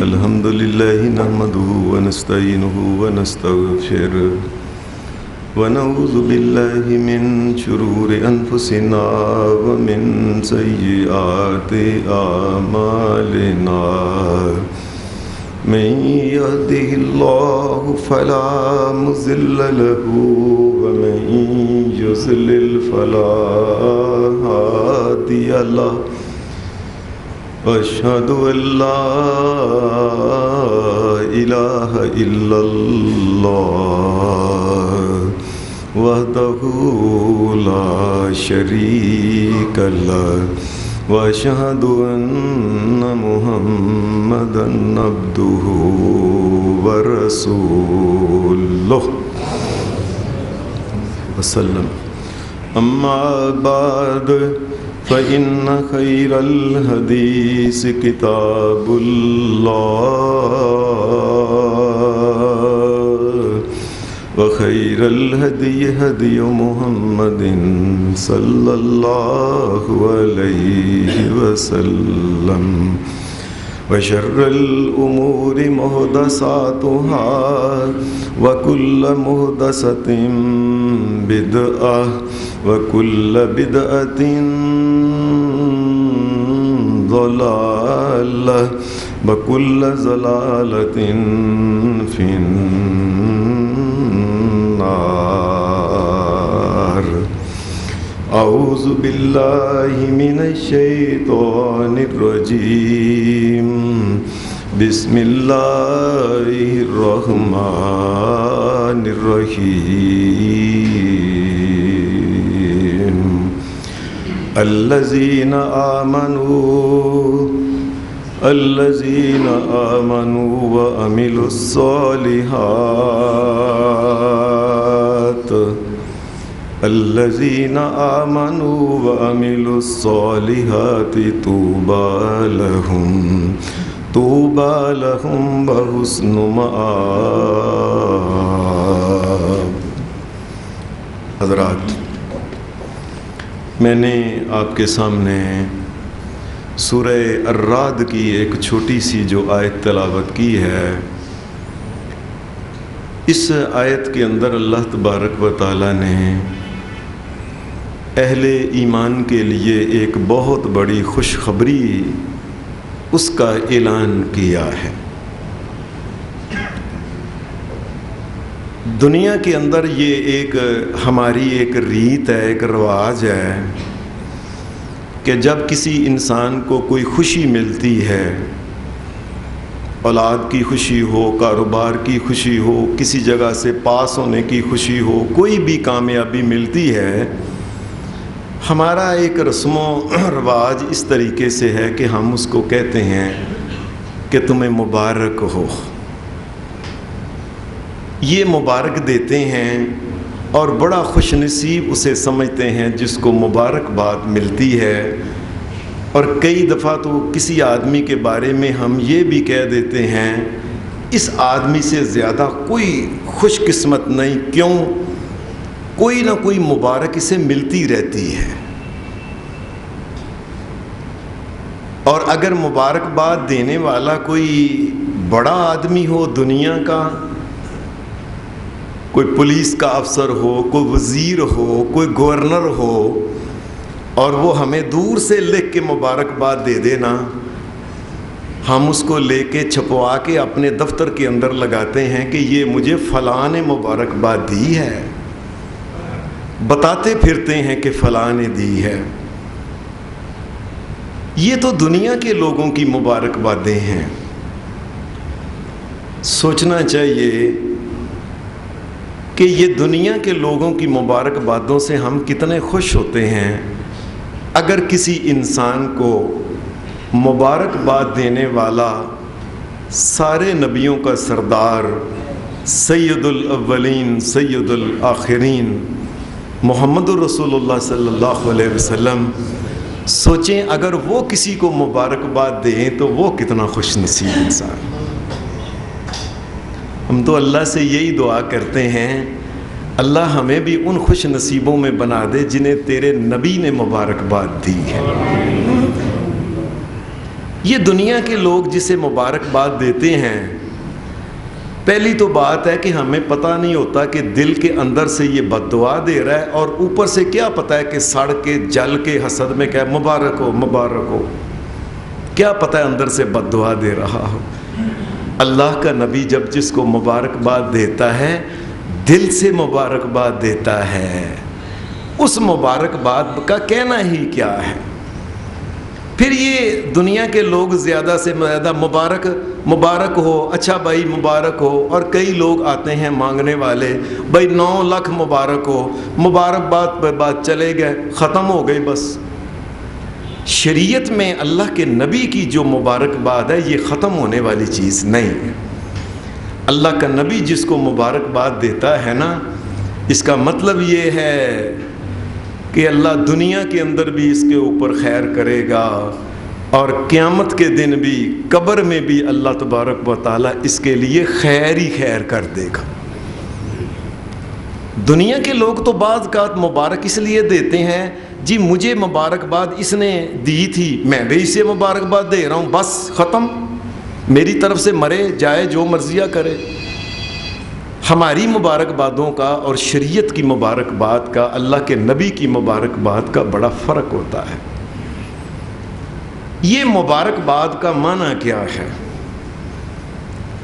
الحمد لله نحمده ونستعينه ونستغفره ونعوذ بالله من شرور أنفسنا ومن سيئات أعمالنا من يهده الله فلا مضل له ومن يضلل فلا هادي له وأشهد أن لا إله إلا الله وحده لا شريك له وأشهد أن محمدًا عبده ورسوله وسلم. أما بعد فإن خير الحديث كتاب الله وخير الهدي هدي محمد صلى الله عليه وسلم وشر الأمور محدثاتها وكل محدثة بدعة وكل بدعة ضلالة وكل ضلالة في النار. أعوذ بالله من الشيطان الرجيم. بسم الله الرحمن الرحيم. الذين آمنوا وعملوا الصالحات الذين آمنوا وعملوا الصالحات طوبى لهم وحسن مآب. حضرات، میں نے آپ کے سامنے سورہ الرعد کی ایک چھوٹی سی جو آیت تلاوت کی ہے. اس آیت کے اندر اللہ تبارک و تعالیٰ نے اہل ایمان کے لیے ایک بہت بڑی خوشخبری اس کا اعلان کیا ہے. دنیا کے اندر یہ ہماری ایک ریت ہے، ایک رواج ہے کہ جب کسی انسان کو کوئی خوشی ملتی ہے، اولاد کی خوشی ہو، کاروبار کی خوشی ہو، کسی جگہ سے پاس ہونے کی خوشی ہو، کوئی بھی کامیابی ملتی ہے، ہمارا ایک رسم و رواج اس طریقے سے ہے کہ ہم اس کو کہتے ہیں کہ تمہیں مبارک ہو. یہ مبارک دیتے ہیں اور بڑا خوش نصیب اسے سمجھتے ہیں جس کو مبارکباد ملتی ہے. اور کئی دفعہ تو کسی آدمی کے بارے میں ہم یہ بھی کہہ دیتے ہیں اس آدمی سے زیادہ کوئی خوش قسمت نہیں، کیوں؟ کوئی نہ کوئی مبارک اسے ملتی رہتی ہے. اور اگر مبارکباد دینے والا کوئی بڑا آدمی ہو دنیا کا، کوئی پولیس کا افسر ہو، کوئی وزیر ہو، کوئی گورنر ہو، اور وہ ہمیں دور سے لکھ کے مبارکباد دے دینا، ہم اس کو لے کے چھپوا کے اپنے دفتر کے اندر لگاتے ہیں کہ یہ مجھے فلاں نے مبارکباد دی ہے، بتاتے پھرتے ہیں کہ فلاں نے دی ہے. یہ تو دنیا کے لوگوں کی مبارکبادیں ہیں. سوچنا چاہیے کہ یہ دنیا کے لوگوں کی مبارکبادوں سے ہم کتنے خوش ہوتے ہیں. اگر کسی انسان کو مبارکباد دینے والا سارے نبیوں کا سردار، سید الاولین سید الآخرین محمد رسول اللہ صلی اللہ علیہ وسلم، سوچیں اگر وہ کسی کو مبارکباد دیں تو وہ کتنا خوش نصیب انسان. ہم تو اللہ سے یہی دعا کرتے ہیں اللہ ہمیں بھی ان خوش نصیبوں میں بنا دے جنہیں تیرے نبی نے مبارکباد دی ہے۔ یہ دنیا کے لوگ جسے مبارکباد دیتے ہیں، پہلی تو بات ہے کہ ہمیں پتہ نہیں ہوتا کہ دل کے اندر سے یہ بد دعا دے رہا ہے، اور اوپر سے کیا پتہ ہے کہ سڑ کے جل کے حسد میں کہ مبارک ہو مبارک ہو، کیا پتہ ہے اندر سے بد دعا دے رہا ہو۔ اللہ کا نبی جب جس کو مبارکباد دیتا ہے دل سے مبارکباد دیتا ہے، اس مبارکباد کا کہنا ہی کیا ہے۔ پھر یہ دنیا کے لوگ زیادہ سے زیادہ مبارک مبارک ہو، اچھا بھائی مبارک ہو، اور کئی لوگ آتے ہیں مانگنے والے، بھائی 9 لاکھ مبارک ہو، مبارکباد پہ بات چلے گئے، ختم ہو گئی بس۔ شریعت میں اللہ کے نبی کی جو مبارکباد ہے یہ ختم ہونے والی چیز نہیں ہے۔ اللہ کا نبی جس کو مبارکباد دیتا ہے نا، اس کا مطلب یہ ہے کہ اللہ دنیا کے اندر بھی اس کے اوپر خیر کرے گا، اور قیامت کے دن بھی قبر میں بھی اللہ تبارک و تعالیٰ اس کے لیے خیر ہی خیر کر دے گا۔ دنیا کے لوگ تو بعض اوقات مبارک اس لیے دیتے ہیں، جی مجھے مبارکباد اس نے دی تھی، میں بھی اسے مبارکباد دے رہا ہوں، بس ختم، میری طرف سے مرے جائے جو مرضیہ کرے۔ ہماری مبارکبادوں کا اور شریعت کی مبارکباد کا، اللہ کے نبی کی مبارکباد کا بڑا فرق ہوتا ہے۔ یہ مبارکباد کا معنی کیا ہے؟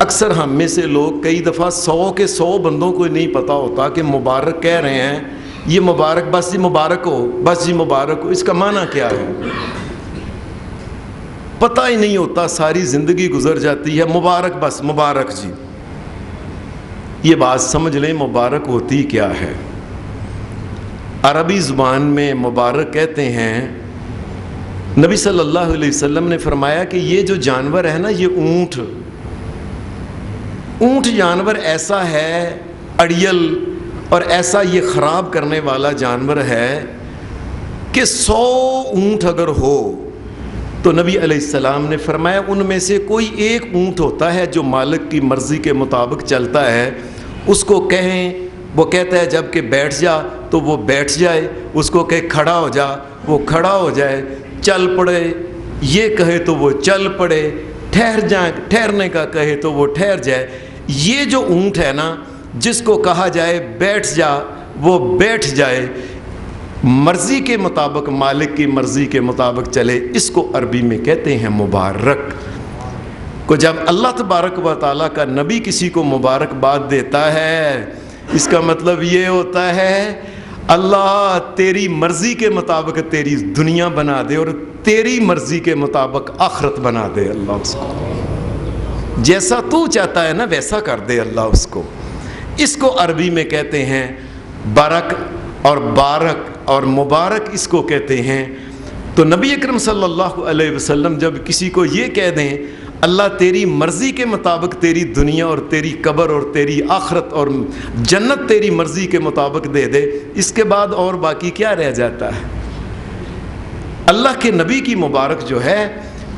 اکثر ہم میں سے لوگ کئی دفعہ 100 کے 100 بندوں کو نہیں پتہ ہوتا کہ مبارک کہہ رہے ہیں، یہ مبارک بس جی مبارک ہو، بس جی مبارک ہو، اس کا معنی کیا ہے پتہ ہی نہیں ہوتا، ساری زندگی گزر جاتی ہے مبارک بس مبارک جی۔ یہ بات سمجھ لیں مبارک ہوتی کیا ہے۔ عربی زبان میں مبارک کہتے ہیں، نبی صلی اللہ علیہ وسلم نے فرمایا کہ یہ جو جانور ہے نا، یہ اونٹ جانور ایسا ہے اڑیل اور ایسا یہ خراب کرنے والا جانور ہے کہ 100 اونٹ اگر ہو تو نبی علیہ السلام نے فرمایا ان میں سے کوئی ایک اونٹ ہوتا ہے جو مالک کی مرضی کے مطابق چلتا ہے، اس کو کہیں وہ کہتا ہے جب کہ بیٹھ جا تو وہ بیٹھ جائے، اس کو کہے کھڑا ہو جا وہ کھڑا ہو جائے، چل پڑے یہ کہے تو وہ چل پڑے، ٹھہرنے کا کہے تو وہ ٹھہر جائے۔ یہ جو اونٹ ہے نا، جس کو کہا جائے بیٹھ جا وہ بیٹھ جائے، مرضی کے مطابق مالک کی مرضی کے مطابق چلے، اس کو عربی میں کہتے ہیں مبارک کو۔ جب اللہ تبارک و تعالیٰ کا نبی کسی کو مبارکباد دیتا ہے، اس کا مطلب یہ ہوتا ہے اللہ تیری مرضی کے مطابق تیری دنیا بنا دے اور تیری مرضی کے مطابق آخرت بنا دے، اللہ اس کو جیسا تو چاہتا ہے نا ویسا کر دے اللہ اس کو۔ اس کو عربی میں کہتے ہیں برک اور بارک اور مبارک اس کو کہتے ہیں۔ تو نبی اکرم صلی اللہ علیہ وسلم جب کسی کو یہ کہہ دیں اللہ تیری مرضی کے مطابق تیری دنیا اور تیری قبر اور تیری آخرت اور جنت تیری مرضی کے مطابق دے دے، اس کے بعد اور باقی کیا رہ جاتا ہے؟ اللہ کے نبی کی مبارک جو ہے،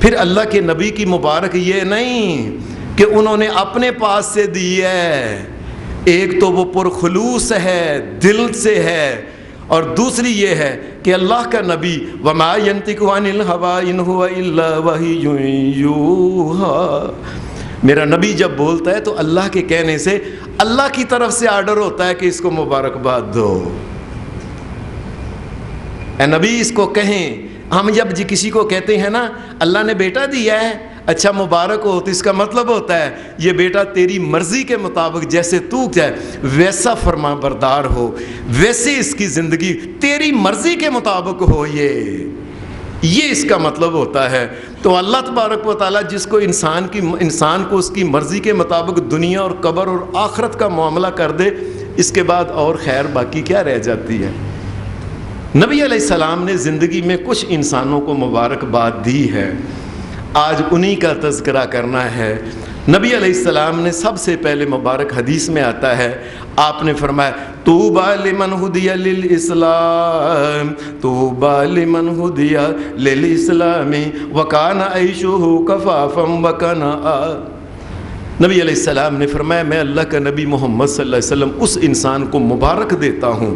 پھر اللہ کے نبی کی مبارک یہ نہیں کہ انہوں نے اپنے پاس سے دی ہے، ایک تو وہ پرخلوص ہے دل سے ہے، اور دوسری یہ ہے کہ اللہ کا نبی وما ينطق عن الهوى ان هو الا وحی یوحى، میرا نبی جب بولتا ہے تو اللہ کے کہنے سے اللہ کی طرف سے آرڈر ہوتا ہے کہ اس کو مبارکباد دو، اے نبی اس کو کہیں۔ ہم جب کسی کو کہتے ہیں نا اللہ نے بیٹا دیا ہے، اچھا مبارک ہو، تو اس کا مطلب ہوتا ہے یہ بیٹا تیری مرضی کے مطابق جیسے تو ہے ویسا فرما بردار ہو، ویسے اس کی زندگی تیری مرضی کے مطابق ہو، یہ اس کا مطلب ہوتا ہے۔ تو اللہ تبارک و تعالیٰ جس کو انسان کو اس کی مرضی کے مطابق دنیا اور قبر اور آخرت کا معاملہ کر دے، اس کے بعد اور خیر باقی کیا رہ جاتی ہے؟ نبی علیہ السلام نے زندگی میں کچھ انسانوں کو مبارکباد دی ہے، آج انہی کا تذکرہ کرنا ہے۔ نبی علیہ السلام نے سب سے پہلے مبارک حدیث میں آتا ہے، آپ نے فرمایا طوبی لمن ہدی للاسلام، طوبی لمن ہدی للاسلام وکان عیشہ کفافا وکناء۔ نبی علیہ السلام نے فرمایا میں اللہ کا نبی محمد صلی اللہ علیہ وسلم اس انسان کو مبارک دیتا ہوں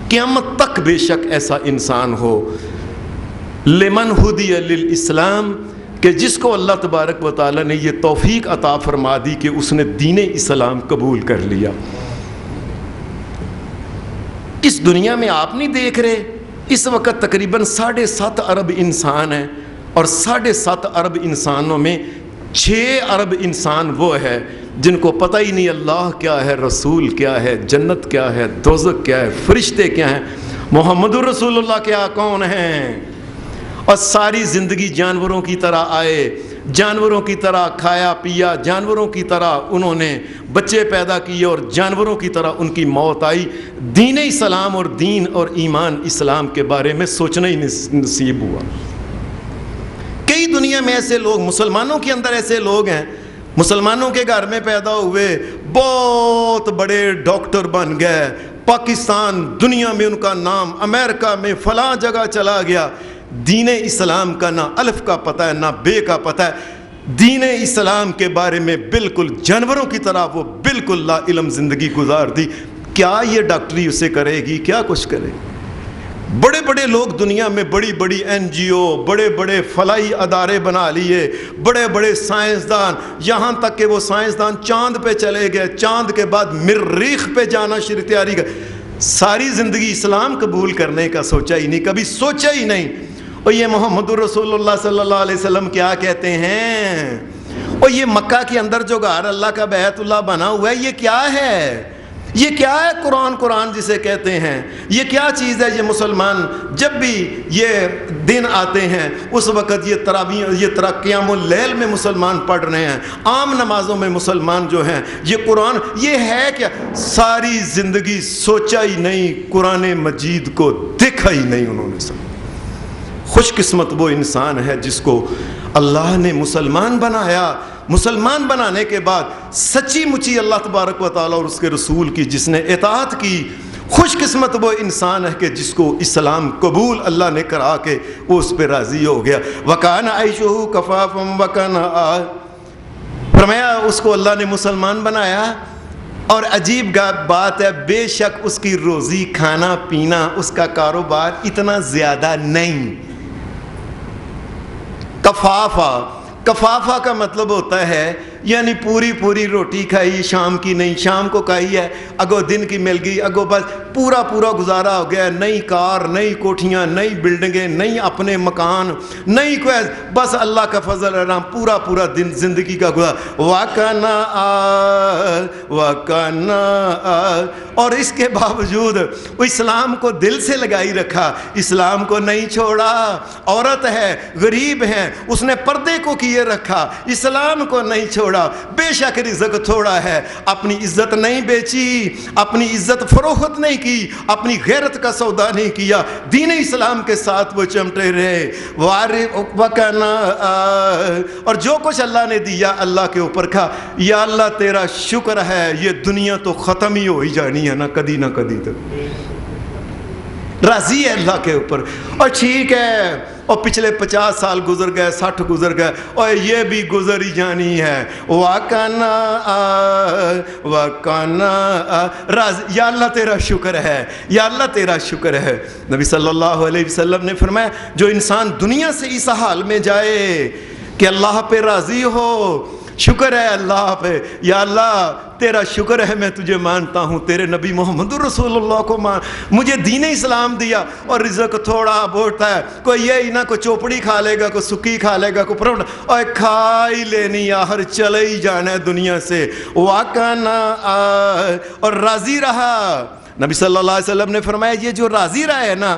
قیامت تک بے شک ایسا انسان ہو لمن ہدی للاسلام کہ جس کو اللہ تبارک و تعالیٰ نے یہ توفیق عطا فرما دی کہ اس نے دین اسلام قبول کر لیا۔ اس دنیا میں آپ نہیں دیکھ رہے اس وقت تقریباً 7.5 ارب انسان ہیں، اور 7.5 ارب انسانوں میں 6 ارب انسان وہ ہے جن کو پتہ ہی نہیں اللہ کیا ہے، رسول کیا ہے، جنت کیا ہے، دوزخ کیا ہے، فرشتے کیا ہیں، محمد رسول اللہ کیا کون ہیں، اور ساری زندگی جانوروں کی طرح آئے، جانوروں کی طرح کھایا پیا، جانوروں کی طرح انہوں نے بچے پیدا کیے اور جانوروں کی طرح ان کی موت آئی۔ دین اسلام اور دین اور ایمان اسلام کے بارے میں سوچنا ہی نصیب ہوا۔ کئی دنیا میں ایسے لوگ، مسلمانوں کے اندر ایسے لوگ ہیں، مسلمانوں کے گھر میں پیدا ہوئے، بہت بڑے ڈاکٹر بن گئے، پاکستان دنیا میں ان کا نام، امریکہ میں فلاں جگہ چلا گیا، دین اسلام کا نہ الف کا پتہ ہے نہ بے کا پتہ ہے، دین اسلام کے بارے میں بالکل جانوروں کی طرح وہ بالکل لا علم زندگی گزار دی۔ کیا یہ ڈاکٹری اسے کرے گی؟ کیا کچھ کرے گی؟ بڑے بڑے لوگ دنیا میں بڑی بڑی NGO، بڑے بڑے فلاحی ادارے بنا لیے، بڑے بڑے سائنسدان، یہاں تک کہ وہ سائنسدان چاند پہ چلے گئے، چاند کے بعد مریخ پہ جانا شروع تیاری کر، ساری زندگی اسلام قبول کرنے کا سوچا ہی نہیں، کبھی سوچا ہی نہیں۔ اور یہ محمد رسول اللہ صلی اللہ علیہ وسلم کیا کہتے ہیں، اور یہ مکہ کے اندر جو گھر اللہ کا بیت اللہ بنا ہوا ہے، یہ کیا ہے؟ یہ کیا ہے؟ قرآن جسے کہتے ہیں، یہ کیا چیز ہے؟ یہ مسلمان جب بھی یہ دن آتے ہیں اس وقت یہ تراویح، یہ قیام اللیل میں مسلمان پڑھ رہے ہیں، عام نمازوں میں مسلمان جو ہیں، یہ قرآن یہ ہے کیا؟ ساری زندگی سوچا ہی نہیں، قرآن مجید کو دیکھا ہی نہیں انہوں نے سب۔ خوش قسمت وہ انسان ہے جس کو اللہ نے مسلمان بنایا، مسلمان بنانے کے بعد سچی مچی اللہ تبارک و تعالیٰ اور اس کے رسول کی جس نے اطاعت کی۔ خوش قسمت وہ انسان ہے کہ جس کو اسلام قبول اللہ نے کرا کے وہ اس پہ راضی ہو گیا۔ وَكَانَ عَيْشُهُ كَفَافًا وَكَانَ، فرمایا اس کو اللہ نے مسلمان بنایا، اور عجیب بات ہے بے شک اس کی روزی کھانا پینا اس کا کاروبار اتنا زیادہ نہیں۔ کفافہ کا مطلب ہوتا ہے یعنی پوری روٹی کھائی، شام کی نہیں، شام کو کھائی ہے، اگو دن کی مل گئی، اگو بس پورا گزارا ہو گیا، نئی کار، نئی کوٹھیاں، نئی بلڈنگیں، نئی اپنے مکان، نئی کوئی، بس اللہ کا فضل ہے، پورا دن زندگی کا گزارا۔ وَكَانَ اور اس کے باوجود وہ اسلام کو دل سے لگائی رکھا، اسلام کو نہیں چھوڑا۔ عورت ہے، غریب ہے، اس نے پردے کو کیے رکھا، اسلام کو نہیں چھوڑا۔ بے شک رزق تھوڑا ہے، اپنی عزت نہیں بیچی، اپنی عزت فروخت نہیں کی، اپنی غیرت کا سودا نہیں کیا، دین اسلام کے ساتھ وہ چمٹے رہے۔ وَكَانَ اور جو کچھ اللہ نے دیا اللہ کے اوپر کھا، یا اللہ تیرا شکر ہے، یہ دنیا تو ختم ہی ہو ہی جانی ہے نا کدی تک، راضی ہے اللہ کے اوپر۔ اور ٹھیک ہے، اور پچھلے 50 سال گزر گئے، 60 گزر گئے، اور یہ بھی گزر ہی جانی ہے۔ وَكَانَ راضی، یا اللہ تیرا شکر ہے، یا اللہ تیرا شکر ہے۔ نبی صلی اللہ علیہ وسلم نے فرمایا جو انسان دنیا سے اس حال میں جائے کہ اللہ پہ راضی ہو، شکر ہے اللہ پہ، یا اللہ تیرا شکر ہے، میں تجھے مانتا ہوں، تیرے نبی محمد رسول اللہ کو مجھے دین اسلام دیا، اور رزق تھوڑا بہت ہے، کوئی یہ ہی نہ کوئی چوپڑی کھا لے گا، کوئی سکی کھا لے گا، کوئی پروٹا، اور کھا ہی لینی، آخر چلے ہی جانا ہے دنیا سے۔ وَكَانَ اور راضی رہا۔ نبی صلی اللہ علیہ وسلم نے فرمایا یہ جو راضی رہا ہے نا،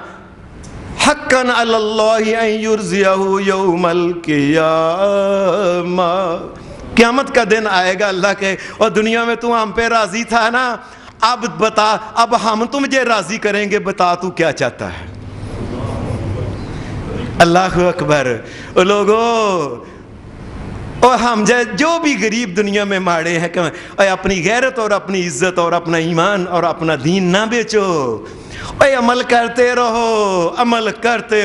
حقاً علی اللہ ان یرضیہ یوم القیامہ، قیامت کا دن آئے گا اللہ کے، اور دنیا میں تو ہم پہ راضی تھا نا، اب بتا، اب ہم تجھے راضی کریں گے، بتا تو کیا چاہتا ہے۔ اللہ اکبر۔ لوگو اور ہم جو بھی غریب دنیا میں ماڑے ہیں کہ اپنی غیرت اور اپنی عزت اور اپنا ایمان اور اپنا دین نہ بیچو، عمل کرتے رہو، عمل کرتے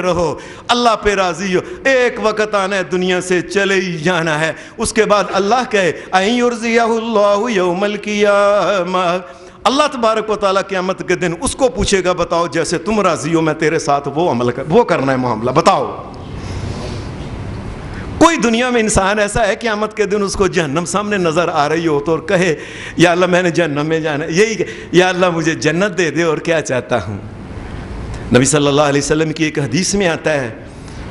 رہو، اللہ پہ راضی ہو، ایک وقت آنا ہے دنیا سے چلے ہی جانا ہے، اس کے بعد اللہ کہے اَن یُرْزِیَہُ اللَّهُ یَوْمَ الْقِیَامَةِ، اللہ تبارک و تعالیٰ قیامت کے دن اس کو پوچھے گا بتاؤ جیسے تم راضی ہو میں تیرے ساتھ وہ کرنا ہے معاملہ، بتاؤ۔ کوئی دنیا میں انسان ایسا ہے قیامت کے دن اس کو جہنم سامنے نظر آ رہی ہو تو اور کہے یا اللہ میں نے جہنم میں جانا ہے، یہی کہ یا اللہ مجھے جنت دے دے اور کیا چاہتا ہوں۔ نبی صلی اللہ علیہ وسلم کی ایک حدیث میں آتا ہے،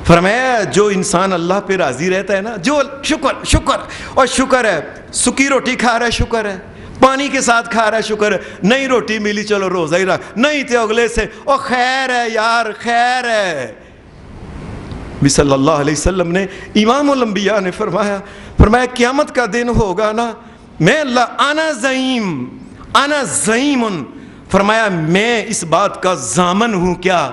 فرمایا جو انسان اللہ پہ راضی رہتا ہے نا، جو شکر ہے، سکی روٹی کھا رہا ہے شکر ہے، پانی کے ساتھ کھا رہا ہے شکر ہے، نئی روٹی ملی چلو روزہ ہی رکھ، نہیں تھے اگلے سے او خیر ہے یار خیر ہے۔ نبی صلی اللہ علیہ وسلم نے، امام الانبیاء نے فرمایا قیامت کا دن ہوگا نا، میں اللہ انا زعیم، فرمایا میں اس بات کا ضامن ہوں کیا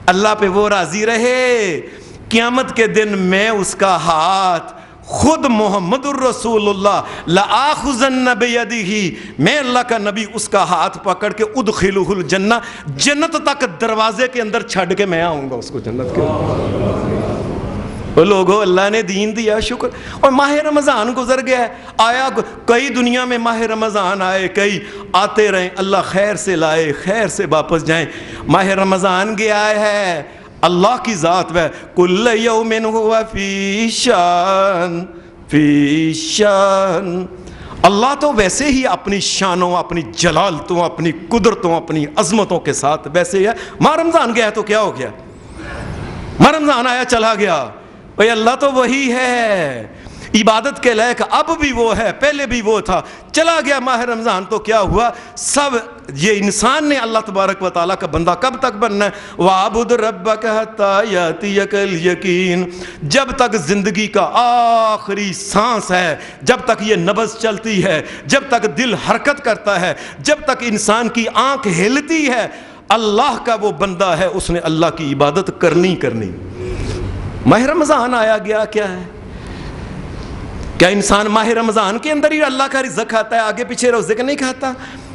اللہ پہ وہ راضی رہے، قیامت کے دن میں اس کا ہاتھ خود محمد الرسول اللہ لآخذن بیدہ، میں اللہ کا نبی اس کا ہاتھ پکڑ کے ادخلہ الجنہ، جنت تک دروازے کے اندر چھڑ کے میں آؤں گا اس کو جنت کے اندر۔ لوگو اللہ نے دین دیا شکر، اور ماہ رمضان گزر گیا ہے، آیا کئی دنیا میں ماہ رمضان آئے، کئی آتے رہیں، اللہ خیر سے لائے خیر سے واپس جائیں۔ ماہ رمضان گیا ہے، اللہ کی ذات ہے کل یوم ہوا فی شان، اللہ تو ویسے ہی اپنی شانوں اپنی جلالتوں اپنی قدرتوں اپنی عظمتوں کے ساتھ ویسے ہی ہے۔ ماہ رمضان گیا تو کیا ہو گیا، ماہ رمضان آیا چلا گیا، بھئی اللہ تو وہی ہے، عبادت کے لائق اب بھی وہ ہے پہلے بھی وہ تھا، چلا گیا ماہ رمضان تو کیا ہوا، سب یہ انسان نے اللہ تبارک و تعالیٰ کا بندہ کب تک بننا ہے، وَعْبُدْ رَبَّكَ حَتَّى يَأْتِيَكَ الْيَقِينُ، جب تک زندگی کا آخری سانس ہے، جب تک یہ نبض چلتی ہے، جب تک دل حرکت کرتا ہے، جب تک انسان کی آنکھ ہلتی ہے، اللہ کا وہ بندہ ہے، اس نے اللہ کی عبادت کرنی۔ ماہ رمضان آیا گیا کیا ہے، کیا انسان ماہ رمضان کے اندر ہی اللہ کا رزق کھاتا ہے، آگے پیچھے رزق نہیں کھاتا؟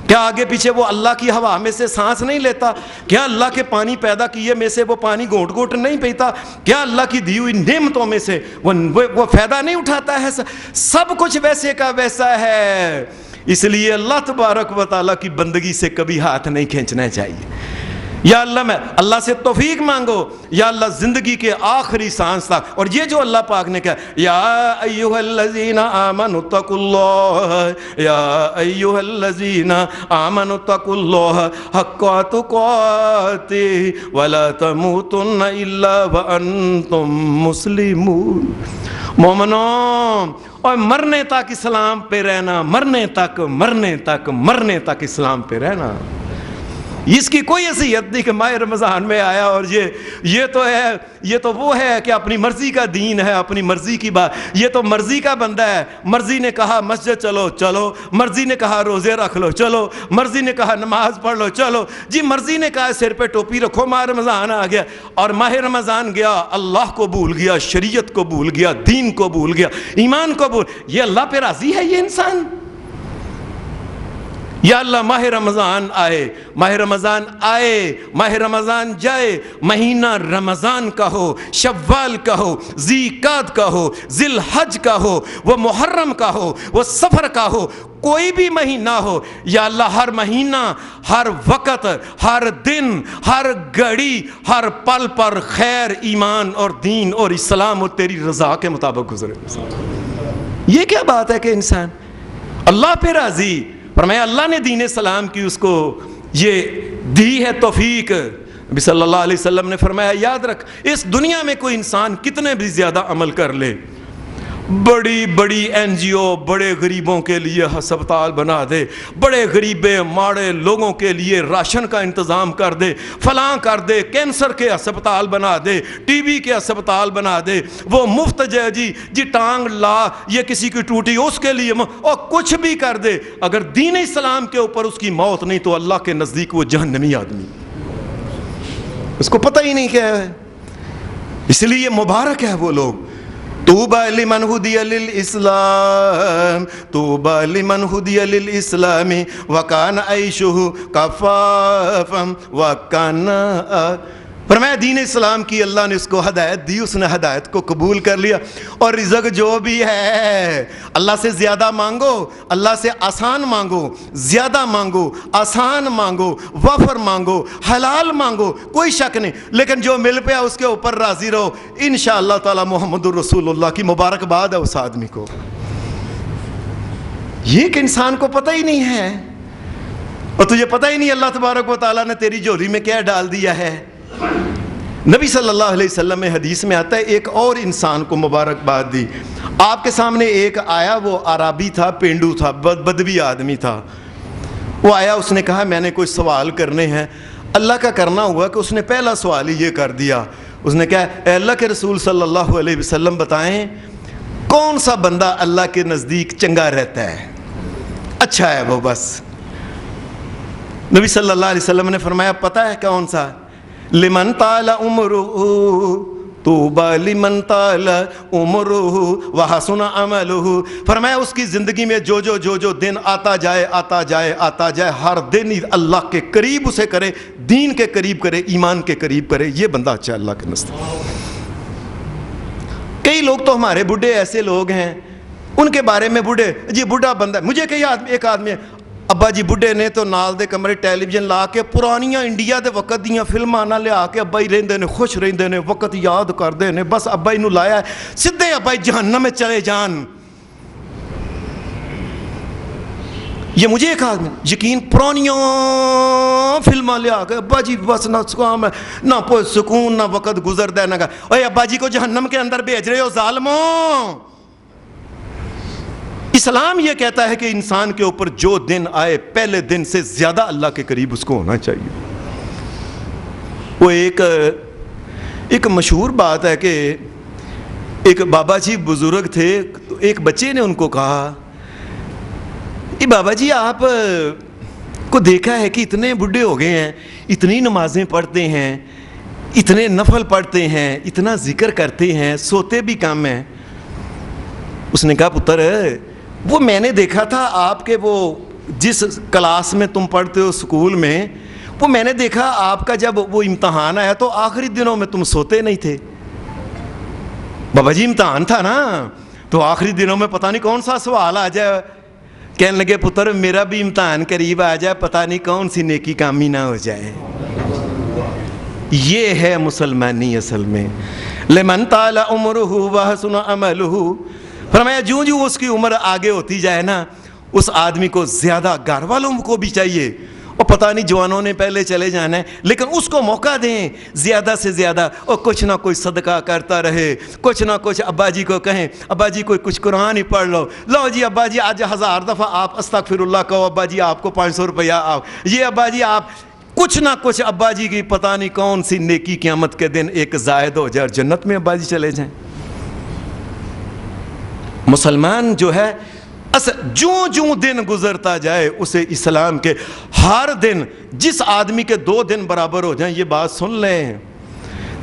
کیا آگے پیچھے وہ اللہ کی ہوا میں سے سانس نہیں لیتا؟ کیا اللہ کے پانی پیدا کیے میں سے وہ پانی گھونٹ گھونٹ نہیں پیتا؟ کیا اللہ کی دی ہوئی نعمتوں میں سے وہ فائدہ نہیں اٹھاتا ہے؟ سب کچھ ویسے کا ویسا ہے، اس لیے اللہ تبارک و تعالیٰ کی بندگی سے کبھی ہاتھ نہیں کھینچنا چاہیے۔ یا اللہ میں اللہ سے توفیق مانگو، یا اللہ زندگی کے آخری سانس تک، اور یہ جو اللہ پاک نے کہا یا ایھا الذین آمنوا اتقوا اللہ، یا ایھا الذین آمنوا اتقوا اللہ حق تقاته ولا تموتن الا وانتم مسلمون۔ مومنوں، اور مرنے تک اسلام پہ رہنا، مرنے تک اسلام پہ رہنا، اس کی کوئی حیثیت نہیں کہ ماہ رمضان میں آیا اور یہ تو وہ ہے کہ اپنی مرضی کا دین ہے، اپنی مرضی کی بات، یہ تو مرضی کا بندہ ہے، مرضی نے کہا مسجد چلو، مرضی نے کہا روزے رکھ لو چلو، مرضی نے کہا نماز پڑھ لو چلو، جی مرضی نے کہا سر پہ ٹوپی رکھو، ماہ رمضان آ گیا، اور ماہ رمضان گیا اللہ کو بھول گیا، شریعت کو بھول گیا، دین کو بھول گیا، ایمان کو بھول، یہ اللہ پہ راضی ہے یہ انسان؟ یا اللہ ماہ رمضان آئے، ماہ رمضان جائے، مہینہ رمضان کا ہو، شوال کا ہو، ذیقعد کا ہو، ذی الحج کا ہو، وہ محرم کا ہو، وہ سفر کا ہو، کوئی بھی مہینہ ہو، یا اللہ ہر مہینہ، ہر وقت، ہر دن، ہر گھڑی، ہر پل پر خیر، ایمان اور دین اور اسلام اور تیری رضا کے مطابق گزرے۔ یہ کیا بات ہے کہ انسان اللہ پہ راضی؟ فرمایا اللہ نے دین اسلام کی اس کو یہ دی ہے توفیق۔ نبی صلی اللہ علیہ وسلم نے فرمایا یاد رکھ، اس دنیا میں کوئی انسان کتنے بھی زیادہ عمل کر لے، بڑی بڑی این جی او بڑے غریبوں کے لیے ہسپتال بنا دے، بڑے غریبے ماڑے لوگوں کے لیے راشن کا انتظام کر دے، فلاں کر دے، کینسر کے ہسپتال بنا دے، ٹی بی کے ہسپتال بنا دے، وہ مفت جی ٹانگ لا، یہ کسی کی ٹوٹی اس کے لیے، اور کچھ بھی کر دے، اگر دین اسلام کے اوپر اس کی موت نہیں تو اللہ کے نزدیک وہ جہنمی آدمی، اس کو پتہ ہی نہیں کیا ہے۔ اس لیے مبارک ہے وہ لوگ طوبى لمن هدي للإسلام طوبى لمن هدي للإسلام وكان عيشه كفافا وكان فرمایا دین اسلام کی اللہ نے اس کو ہدایت دی، اس نے ہدایت کو قبول کر لیا، اور رزق جو بھی ہے اللہ سے زیادہ مانگو، اللہ سے آسان مانگو، زیادہ مانگو، آسان مانگو، وفر مانگو، حلال مانگو، کوئی شک نہیں، لیکن جو مل پیا اس کے اوپر راضی رہو، انشاءاللہ تعالی محمد الرسول اللہ کی مبارکباد ہے اس آدمی کو۔ یہ کہ انسان کو پتہ ہی نہیں ہے، اور تجھے پتہ ہی نہیں اللہ تبارک و تعالیٰ نے تیری جھولی میں کیا ڈال دیا ہے۔ نبی صلی اللہ علیہ وسلم میں حدیث میں آتا ہے ایک اور انسان کو مبارکباد دی، آپ کے سامنے ایک آیا، وہ عربی تھا، پینڈو تھا، بدوی آدمی تھا، وہ آیا، اس نے کہا میں نے کوئی سوال کرنے ہیں۔ اللہ کا کرنا ہوا کہ اس نے پہلا سوال ہی یہ کر دیا، اس نے کہا اے اللہ کے رسول صلی اللہ علیہ وسلم بتائیں کون سا بندہ اللہ کے نزدیک چنگا رہتا ہے، اچھا ہے وہ بس۔ نبی صلی اللہ علیہ وسلم نے فرمایا پتہ ہے کون سا؟ لمن طال عمرہ طوبى لمن طال عمرہ وحسن عملہ، فرمایا اس کی زندگی میں جو دن آتا جائے ہر دن اللہ کے قریب اسے کرے، دین کے قریب کرے، ایمان کے قریب کرے، یہ بندہ اچھا اللہ کے نزدیک۔ کئی لوگ تو ہمارے بڈھے ایسے لوگ ہیں، ان کے بارے میں بڈھے جی بڈھا بندہ، مجھے کئی ایک آدمی ہے ابا جی بڈھے نے تو نال دے کمرے ٹیلی ویژن لا کے پرانیاں انڈیا دے وقت دیاں فلماں نہ لیا کے ابا ہی رہندے نے، خوش رہندے نے، وقت یاد کردے نے، بس ابا ہی نو لایا ہے، سدھے ابا ہی جہنم میں چلے جان۔ یہ مجھے ایک آدمی یقین پرانیاں فلماں لیا کے ابا جی بس نہ سکام ہے، نہ کوئی سکون، نہ وقت گزردا ہے، نہ اوے ابا جی کو جہنم کے اندر بھیج رہے ہو ظالموں۔ اسلام یہ کہتا ہے کہ انسان کے اوپر جو دن آئے پہلے دن سے زیادہ اللہ کے قریب اس کو ہونا چاہیے۔ وہ ایک مشہور بات ہے کہ ایک بابا جی بزرگ تھے، تو ایک بچے نے ان کو کہا کہ بابا جی آپ کو دیکھا ہے کہ اتنے بڈھے ہو گئے ہیں، اتنی نمازیں پڑھتے ہیں، اتنے نفل پڑھتے ہیں، اتنا ذکر کرتے ہیں، سوتے بھی کم ہیں۔ اس نے کہا پتر وہ میں نے دیکھا تھا آپ کے وہ جس کلاس میں تم پڑھتے ہو اسکول میں، وہ میں نے دیکھا آپ کا جب وہ امتحان آیا تو آخری دنوں میں تم سوتے نہیں تھے۔ بابا جی امتحان تھا نا، تو آخری دنوں میں پتہ نہیں کون سا سوال آ جائے، کہنے لگے پتر میرا بھی امتحان قریب آ جائے، پتہ نہیں کون سی نیکی کامی نہ ہو جائے۔ یہ ہے مسلمانی اصل میں۔ لمن طال عمرہ وحسن عملہ، فرمایا جوں اس کی عمر آگے ہوتی جائے نا، اس آدمی کو زیادہ گھر والوں کو بھی چاہیے، اور پتہ نہیں جوانوں نے پہلے چلے جانا ہے، لیکن اس کو موقع دیں زیادہ سے زیادہ، اور کچھ نہ کوئی صدقہ کرتا رہے، کچھ نہ کچھ ابا جی کو کہیں ابا جی کوئی کچھ قرآن ہی پڑھ لو جی ابا جی آج 1000 دفعہ آپ استغفر اللہ کہو، ابا جی آپ کو 500 روپیہ آؤ، یہ ابا جی آپ کچھ نہ کچھ ابا جی کی پتہ نہیں کون سی نیکی قیامت کے دن ایک زائد ہو جائے اور جنت میں ابا جی چلے جائیں۔ مسلمان جو ہے جو دن گزرتا جائے اسے اسلام کے ہر دن، جس آدمی کے 2 دن برابر ہو جائیں، یہ بات سن لیں،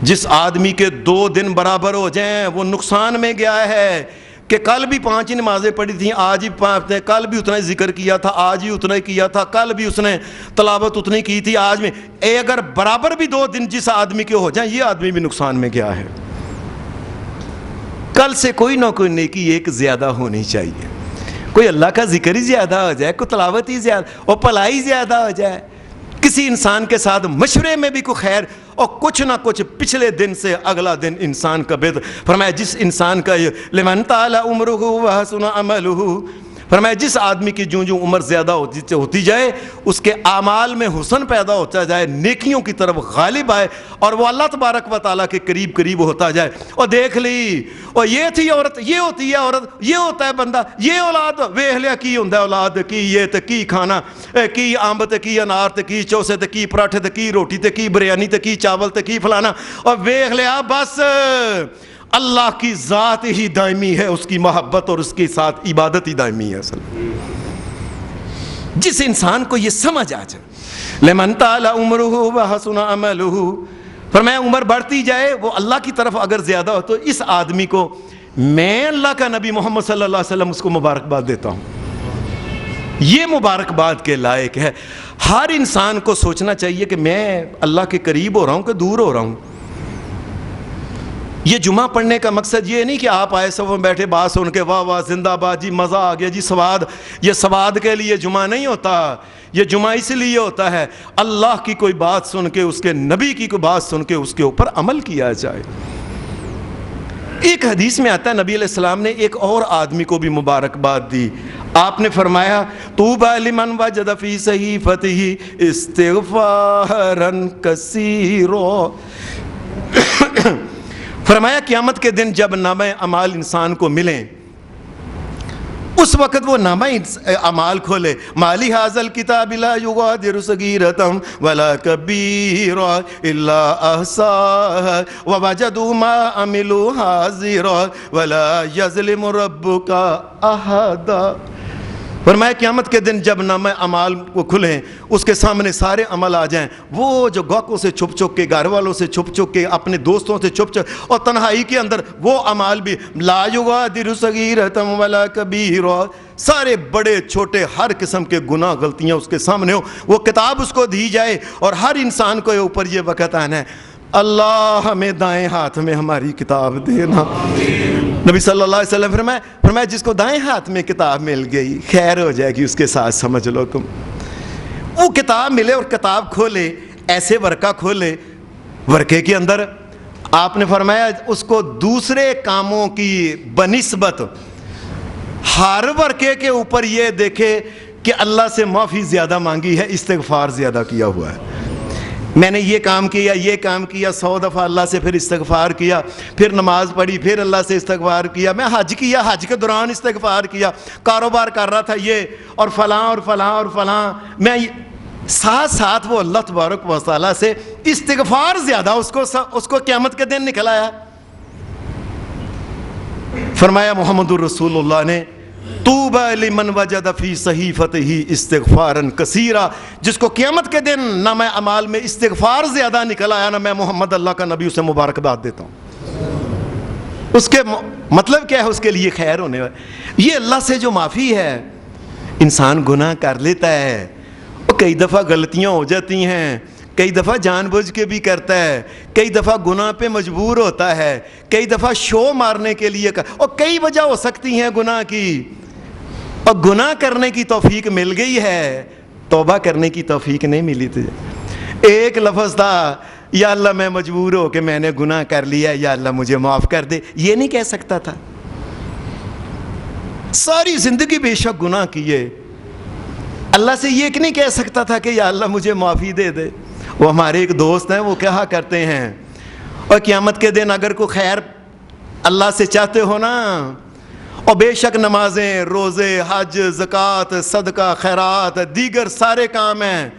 جس آدمی کے 2 دن برابر ہو جائیں وہ نقصان میں گیا ہے، کہ کل بھی 5 ہی نمازیں پڑھی تھیں، آج ہی 5، کل بھی اتنا ہی ذکر کیا تھا، آج ہی اتنا ہی کیا تھا، کل بھی اس نے تلاوت اتنی کی تھی، آج میں اگر برابر بھی 2 دن جس آدمی کے ہو جائیں، یہ آدمی بھی نقصان میں گیا ہے۔ کل سے کوئی نہ کوئی نیکی ایک زیادہ ہونی چاہیے، کوئی اللہ کا ذکر ہی زیادہ ہو جائے، کوئی تلاوت ہی زیادہ اور پلائی زیادہ ہو جائے، کسی انسان کے ساتھ مشورے میں بھی کوئی خیر، اور کچھ نہ کچھ پچھلے دن سے اگلا دن انسان کا بہتر۔ فرمایا جس انسان کا لمن طال عمرہ وحسن عملہ، فرمایا جس آدمی کی جو عمر زیادہ ہوتی جائے اس کے اعمال میں حسن پیدا ہوتا جائے، نیکیوں کی طرف غالب آئے، اور وہ اللہ تبارک و تعالیٰ کے قریب ہوتا جائے۔ اور دیکھ لی، اور یہ تھی عورت، یہ ہوتی ہے عورت، یہ ہوتا ہے بندہ، یہ اولاد ویخ لیا کی ہوں اولاد کی، یہ تے کی کھانا، کی آمب تے کی انار تے کی چوسے تے کی پراٹھے تے کی روٹی تے کی بریانی تے کی چاول تے کی فلانا، اور ویخ لیا بس اللہ کی ذات ہی دائمی ہے، اس کی محبت اور اس کے ساتھ عبادت ہی دائمی ہے۔ اصل جس انسان کو یہ سمجھ آ جائے، لمن طال عمرہ وحسن عملہ، فرمایا عمر بڑھتی جائے، وہ اللہ کی طرف اگر زیادہ ہو تو اس آدمی کو میں اللہ کا نبی محمد صلی اللہ علیہ وسلم اس کو مبارکباد دیتا ہوں. یہ مبارکباد کے لائق ہے. ہر انسان کو سوچنا چاہیے کہ میں اللہ کے قریب ہو رہا ہوں کہ دور ہو رہا ہوں. یہ جمعہ پڑھنے کا مقصد یہ نہیں کہ آپ آئے صف میں بیٹھے بات سن کے واہ واہ زندہ باد جی مزہ آ گیا جی سواد. یہ سواد کے لیے جمعہ نہیں ہوتا. یہ جمعہ اس لیے ہوتا ہے اللہ کی کوئی بات سن کے, اس کے نبی کی کوئی بات سن کے اس کے اوپر عمل کیا جائے. ایک حدیث میں آتا ہے نبی علیہ السلام نے ایک اور آدمی کو بھی مبارکباد دی. آپ نے فرمایا طوبی لمن وجد فی صحیفتہ استغفارا کثیرا. فرمایا قیامت کے دن جب نامہ اعمال انسان کو ملیں اس وقت وہ نامہ اعمال کھولے. مالی ھذا الکتاب لا یغادر صغیرۃ ولا کبیرۃ الا احصاها ووجدوا ما عملوا حاضرا ولا یظلم ربک احدا. فرمایا قیامت کے دن جب نامہ اعمال کو کھلیں اس کے سامنے سارے عمل آ جائیں. وہ جو گوکوں سے چھپ چھپ کے, گھر والوں سے چھپ چھپ کے, اپنے دوستوں سے چھپ چھپ اور تنہائی کے اندر وہ عمال بھی لا یغادر صغیرۃ ولا کبیرۃ, سارے بڑے چھوٹے ہر قسم کے گناہ غلطیاں اس کے سامنے ہو. وہ کتاب اس کو دی جائے اور ہر انسان کو اوپر یہ وقت آنا ہے اللہ ہمیں دائیں ہاتھ میں ہماری کتاب دینا. نبی صلی اللہ علیہ وسلم فرمایا جس کو دائیں ہاتھ میں کتاب مل گئی خیر ہو جائے گی اس کے ساتھ, سمجھ لو تم. وہ کتاب ملے اور کتاب کھولے, ایسے ورقہ کھولے, ورقے کے اندر آپ نے فرمایا اس کو دوسرے کاموں کی بنسبت ہر ورقے کے اوپر یہ دیکھے کہ اللہ سے معافی زیادہ مانگی ہے, استغفار زیادہ کیا ہوا ہے. میں نے یہ کام کیا, یہ کام کیا, 100 دفعہ اللہ سے پھر استغفار کیا, پھر نماز پڑھی, پھر اللہ سے استغفار کیا, میں حج کیا, حج کے دوران استغفار کیا, کاروبار کر رہا تھا یہ اور فلاں اور فلاں اور فلاں. میں ساتھ ساتھ وہ اللہ تبارک و تعالیٰ سے استغفار زیادہ اس کو قیامت کے دن نکل آیا. فرمایا محمد الرسول اللہ نے طوبی لمن وجد فی صحیفتہ استغفارا کثیرا, جس کو قیامت کے دن نامہ اعمال میں استغفار زیادہ نکل آیا نا, میں محمد اللہ کا نبی اسے مبارکباد دیتا ہوں. اس کے مطلب کیا ہے, اس کے لیے خیر ہونے والا. یہ اللہ سے جو معافی ہے, انسان گناہ کر لیتا ہے, اور کئی دفعہ غلطیاں ہو جاتی ہیں, کئی دفعہ جان بوجھ کے بھی کرتا ہے, کئی دفعہ گناہ پہ مجبور ہوتا ہے, کئی دفعہ شو مارنے کے لیے اور کئی وجہ ہو سکتی ہیں گناہ کی, اور گناہ کرنے کی توفیق مل گئی ہے, توبہ کرنے کی توفیق نہیں ملی تھی. ایک لفظ تھا یا اللہ میں مجبور ہو کہ میں نے گناہ کر لیا, یا اللہ مجھے معاف کر دے, یہ نہیں کہہ سکتا تھا. ساری زندگی بے شک گناہ کیے, اللہ سے یہ نہیں کہہ سکتا تھا کہ یا اللہ مجھے معافی دے دے. وہ ہمارے ایک دوست ہیں, وہ کہا کرتے ہیں اور قیامت کے دن اگر کوئی خیر اللہ سے چاہتے ہو نا, اور بے شک نمازیں, روزے, حج, زکوٰۃ, صدقہ, خیرات, دیگر سارے کام ہیں,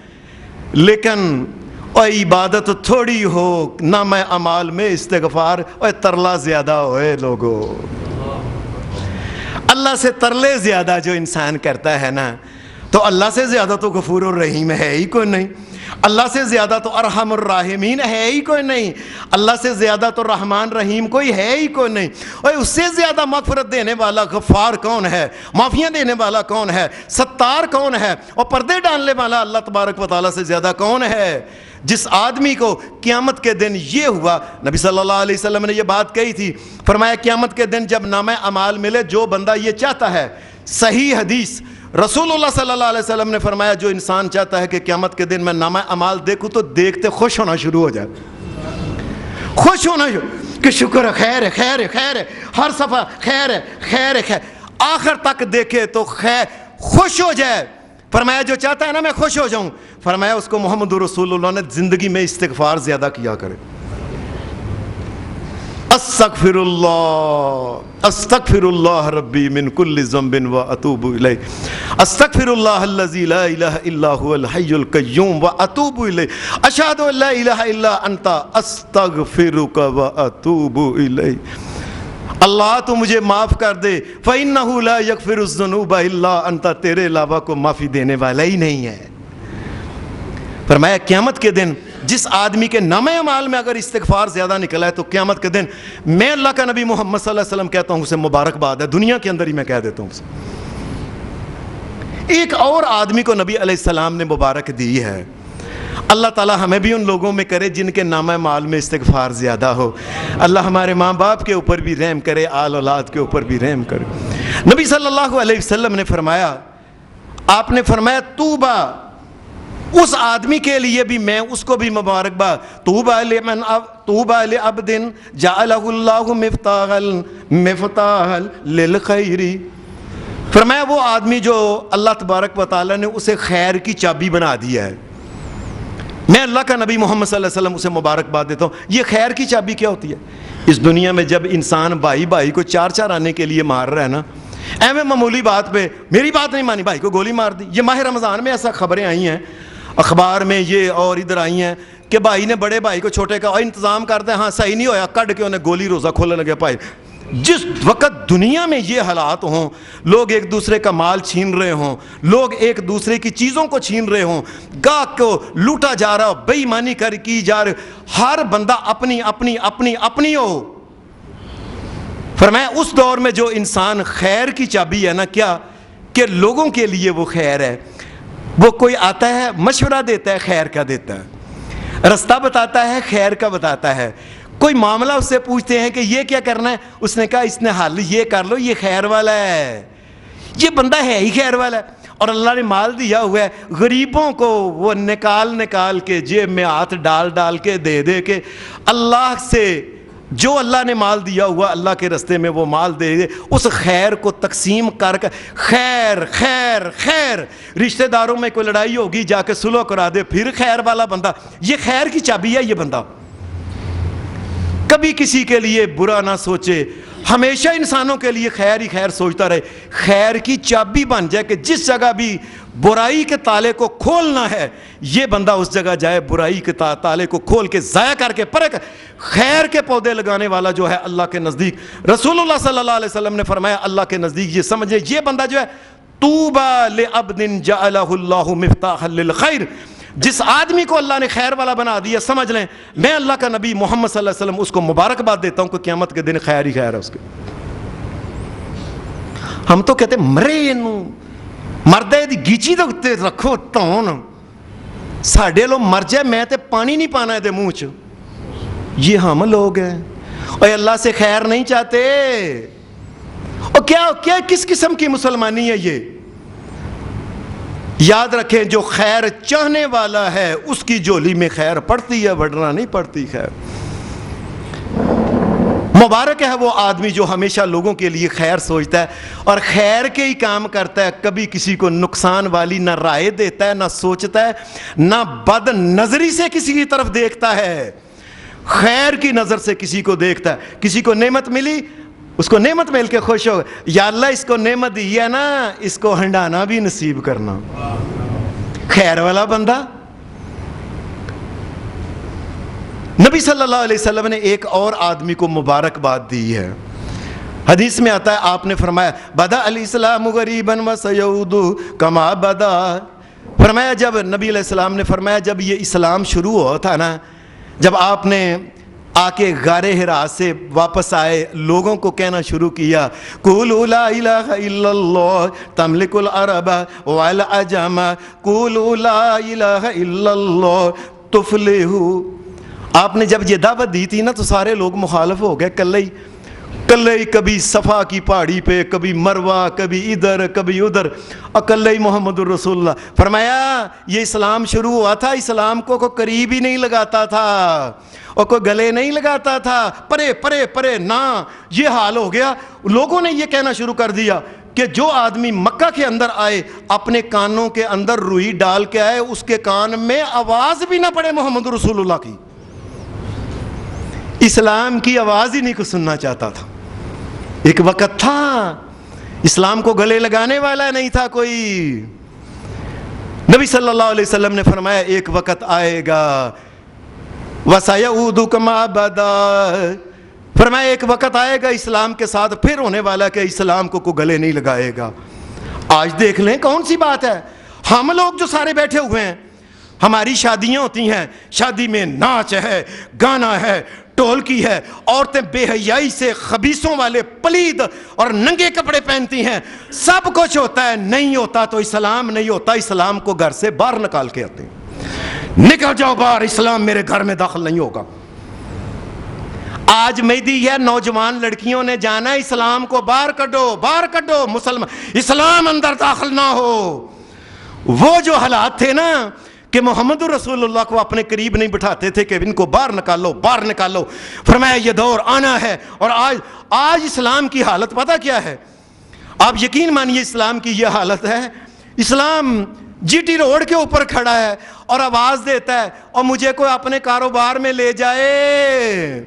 لیکن اور عبادت تھوڑی ہو, نامہ اعمال میں استغفار اور ترلا زیادہ ہوئے. لوگوں اللہ سے ترلے زیادہ جو انسان کرتا ہے نا, تو اللہ سے زیادہ تو غفور الرحیم ہے ہی کوئی نہیں, اللہ سے زیادہ تو ارحم الراحمین ہے ہی کوئی نہیں, اللہ سے زیادہ تو رحمان رحیم کوئی ہے ہی کوئی نہیں. اور اس سے زیادہ مغفرت دینے والا غفار کون ہے, معافیاں دینے والا کون ہے, ستار کون ہے, اور پردے ڈالنے والا اللہ تبارک و تعالیٰ سے زیادہ کون ہے. جس آدمی کو قیامت کے دن یہ ہوا, نبی صلی اللہ علیہ وسلم نے یہ بات کہی تھی, فرمایا قیامت کے دن جب نامہ اعمال ملے, جو بندہ یہ چاہتا ہے, صحیح حدیث رسول اللہ صلی اللہ علیہ وسلم نے فرمایا جو انسان چاہتا ہے کہ قیامت کے دن میں نامہ اعمال دیکھوں تو دیکھتے خوش ہونا شروع ہو جائے, خوش ہونا شروع کہ شکر ہے, خیر ہے, خیر ہے, خیر ہے, ہر صفحہ خیر ہے, خیر ہے, خیر, آخر تک دیکھے تو خیر, خوش ہو جائے. فرمایا جو چاہتا ہے نا میں خوش ہو جاؤں, فرمایا اس کو محمد رسول اللہ نے زندگی میں استغفار زیادہ کیا کرے. استغفر اللہ ربی من کل ذنب واتوب الیہ, استغفر اللہ الذی لا الہ الا هو الحی القیوم واتوب الیہ, اشہد ان لا الہ الا انت استغفرک واتوب الیہ. اللہ تو مجھے معاف کر دے, فإنہ لا یغفر الذنوب الا انت, تیرے علاوہ کو معافی دینے والا ہی نہیں ہے. فرمایا قیامت کے دن جس آدمی کے نامہ اعمال میں اگر استغفار زیادہ نکلا ہے تو قیامت کے دن میں اللہ کا نبی محمد صلی اللہ علیہ وسلم کہتا ہوں اسے مبارکباد ہے، دنیا کے اندر ہی میں کہہ دیتا ہوں اسے۔ ایک اور آدمی کو نبی علیہ السلام نے مبارک دی ہے، اللہ تعالیٰ ہمیں بھی ان لوگوں میں کرے جن کے نامہ اعمال میں استغفار زیادہ ہو۔ اللہ ہمارے ماں باپ کے اوپر بھی رحم کرے، آل اولاد کے اوپر بھی رحم کرے۔ نبی صلی اللہ علیہ وسلم نے فرمایا، آپ نے فرمایا طوبیٰ، اس آدمی کے لیے بھی میں اس کو بھی مبارکباد، طوبیٰ لعبد جعلہ اللہ مفتاحا للخیر۔ فرمایا وہ آدمی جو اللہ تبارک و تعالیٰ نے اسے خیر کی چابی بنا دیا ہے، میں اللہ کا نبی محمد صلی اللہ علیہ وسلم اسے مبارکباد دیتا ہوں۔ یہ خیر کی چابی کیا ہوتی ہے؟ اس دنیا میں جب انسان بھائی بھائی کو چار چار آنے کے لیے مار رہا ہے نا، اہم معمولی بات پہ میری بات نہیں مانی، بھائی کو گولی مار دی۔ یہ ماہ رمضان میں ایسا خبریں آئی ہیں اخبار میں یہ اور ادھر آئی ہیں کہ بھائی نے بڑے بھائی کو چھوٹے کا انتظام کرتے ہیں، ہاں صحیح نہیں ہویا، کٹ کے انہیں گولی روزہ کھولنے لگے پائے۔ جس وقت دنیا میں یہ حالات ہوں، لوگ ایک دوسرے کا مال چھین رہے ہوں، لوگ ایک دوسرے کی چیزوں کو چھین رہے ہوں، گاہ کو لوٹا جا رہا ہو، بے ایمانی کر کی جا رہے، ہر بندہ اپنی اپنی اپنی اپنی ہو۔ فرمایا اس دور میں جو انسان خیر کی چابی ہے نا، کیا کہ لوگوں کے لیے وہ خیر ہے، وہ کوئی آتا ہے مشورہ دیتا ہے، خیر کا دیتا ہے، رستہ بتاتا ہے، خیر کا بتاتا ہے، کوئی معاملہ اس سے پوچھتے ہیں کہ یہ کیا کرنا ہے، اس نے کہا اس نے حل یہ کر لو، یہ خیر والا ہے، یہ بندہ ہے ہی خیر والا ہے۔ اور اللہ نے مال دیا ہوا ہے، غریبوں کو وہ نکال کے جیب میں ہاتھ ڈال کے دے کے اللہ سے جو اللہ نے مال دیا ہوا اللہ کے رستے میں وہ مال دے دے، اس خیر کو تقسیم کر کے خیر خیر خیر، رشتہ داروں میں کوئی لڑائی ہوگی جا کے صلح کرا دے، پھر خیر والا بندہ، یہ خیر کی چابی ہے۔ یہ بندہ کبھی کسی کے لیے برا نہ سوچے، ہمیشہ انسانوں کے لیے خیر ہی خیر سوچتا رہے، خیر کی چابی بن جائے کہ جس جگہ بھی برائی کے تالے کو کھولنا ہے یہ بندہ اس جگہ جائے، برائی کے تالے کو کھول کے ضائع کر کے پرکھ خیر کے پودے لگانے والا جو ہے اللہ کے نزدیک، رسول اللہ صلی اللہ علیہ وسلم نے فرمایا اللہ کے نزدیک یہ سمجھے یہ بندہ جو ہے طوبیٰ لعبد جعلہ اللہ مفتاحا للخیر، جس آدمی کو اللہ نے خیر والا بنا دیا، سمجھ لیں میں اللہ کا نبی محمد صلی اللہ علیہ وسلم اس کو مبارکباد دیتا ہوں کہ قیامت کے دن خیر ہی خیر ہے اس کے۔ ہم تو کہتے مرے مردے دی گیچی تو اتنے رکھو تون، ساڑھے لوگ مر جائے میں تے پانی نہیں پانا ہے دے منہ چ، یہ ہم لوگ ہیں اور اللہ سے خیر نہیں چاہتے۔ اور کیا کس قسم کی مسلمانی ہے یہ؟ یاد رکھیں جو خیر چاہنے والا ہے اس کی جولی میں خیر پڑتی ہے ورنہ نہیں پڑتی خیر۔ مبارک ہے وہ آدمی جو ہمیشہ لوگوں کے لیے خیر سوچتا ہے اور خیر کے ہی کام کرتا ہے، کبھی کسی کو نقصان والی نہ رائے دیتا ہے، نہ سوچتا ہے، نہ بد نظری سے کسی کی طرف دیکھتا ہے، خیر کی نظر سے کسی کو دیکھتا ہے۔ کسی کو نعمت ملی اس کو نعمت مل کے خوش ہو، یا اللہ اس کو نعمت دی ہے نا اس کو ہنڈانا بھی نصیب کرنا، خیر والا بندہ۔ نبی صلی اللہ علیہ وسلم نے ایک اور آدمی کو مبارکباد دی ہے، حدیث میں آتا ہے آپ نے فرمایا بدا الاسلام غریبا وسیعود کما بدا۔ فرمایا جب نبی علیہ السلام نے فرمایا جب یہ اسلام شروع ہوا تھا نا، جب آپ نے آ کے غار حرا سے واپس آئے لوگوں کو کہنا شروع کیا قولوا لا الہ الا اللہ تملک العرب والعجم قولوا لا الہ الا اللہ تفلحوا۔ آپ نے جب یہ دعوت دی تھی نا تو سارے لوگ مخالف ہو گئے، کلے ہی کبھی صفا کی پہاڑی پہ، کبھی مروہ، کبھی ادھر کبھی ادھر، اکلے ہی محمد الرسول اللہ۔ فرمایا یہ اسلام شروع ہوا تھا، اسلام کو کوئی قریب ہی نہیں لگاتا تھا اور کوئی گلے نہیں لگاتا تھا، پرے پرے پرے نہ، یہ حال ہو گیا۔ لوگوں نے یہ کہنا شروع کر دیا کہ جو آدمی مکہ کے اندر آئے اپنے کانوں کے اندر روئی ڈال کے آئے، اس کے کان میں آواز بھی نہ پڑے محمد رسول اللہ کی، اسلام کی آواز ہی نہیں کو سننا چاہتا تھا۔ ایک وقت تھا اسلام کو گلے لگانے والا نہیں تھا کوئی۔ نبی صلی اللہ علیہ وسلم نے فرمایا ایک وقت آئے گا وَسَيَعُودُ كَمَا بَدَا، فرمایا ایک وقت آئے گا اسلام کے ساتھ پھر ہونے والا کہ اسلام کو کوئی گلے نہیں لگائے گا۔ آج دیکھ لیں کون سی بات ہے، ہم لوگ جو سارے بیٹھے ہوئے ہیں ہماری شادیاں ہوتی ہیں، شادی میں ناچ ہے، گانا ہے، ٹولکی ہے، عورتیں بے حیائی سے خبیثوں والے پلید اور ننگے کپڑے پہنتی ہیں، سب کچھ ہوتا ہے۔ نہیں ہوتا تو اسلام نہیں ہوتا، اسلام کو گھر سے باہر نکال کے آتے ہیں، نکل جاؤ باہر، اسلام میرے گھر میں داخل نہیں ہوگا۔ آج مہدی ہے، نوجوان لڑکیوں نے جانا ہے، اسلام کو باہر کڈو، باہر کڈو، مسلمان اسلام اندر داخل نہ ہو۔ وہ جو حالات تھے نا کہ محمد رسول اللہ کو اپنے قریب نہیں بٹھاتے تھے کہ ان کو باہر نکالو، باہر نکالو، فرمایا یہ دور آنا ہے۔ اور آج اسلام کی حالت پتہ کیا ہے؟ آپ یقین مانیے اسلام کی یہ حالت ہے، اسلام جی ٹی روڈ کے اوپر کھڑا ہے اور آواز دیتا ہے اور مجھے کوئی اپنے کاروبار میں لے جائے،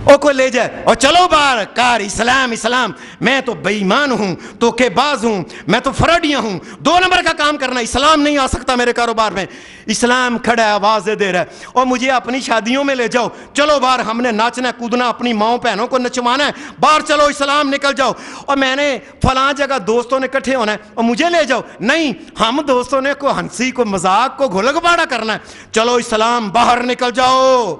او کوئی لے جائے اور چلو باہر، کار اسلام اسلام، میں تو بے ایمان ہوں، تو کے باز ہوں، میں تو فراڈیاں ہوں، 2 نمبر کا کام کرنا، اسلام نہیں آ سکتا میرے کاروبار میں۔ اسلام کھڑا ہے، آواز دے رہا ہے، اور مجھے اپنی شادیوں میں لے جاؤ، چلو باہر، ہم نے ناچنا کودنا، اپنی ماؤں بہنوں کو نچوانا ہے، باہر چلو، اسلام نکل جاؤ۔ اور میں نے فلاں جگہ دوستوں نے اکٹھے ہونا ہے اور مجھے لے جاؤ، نہیں، ہم دوستوں نے کو ہنسی کو مذاق کو گھل گباڑا کرنا ہے، چلو اسلام باہر نکل جاؤ۔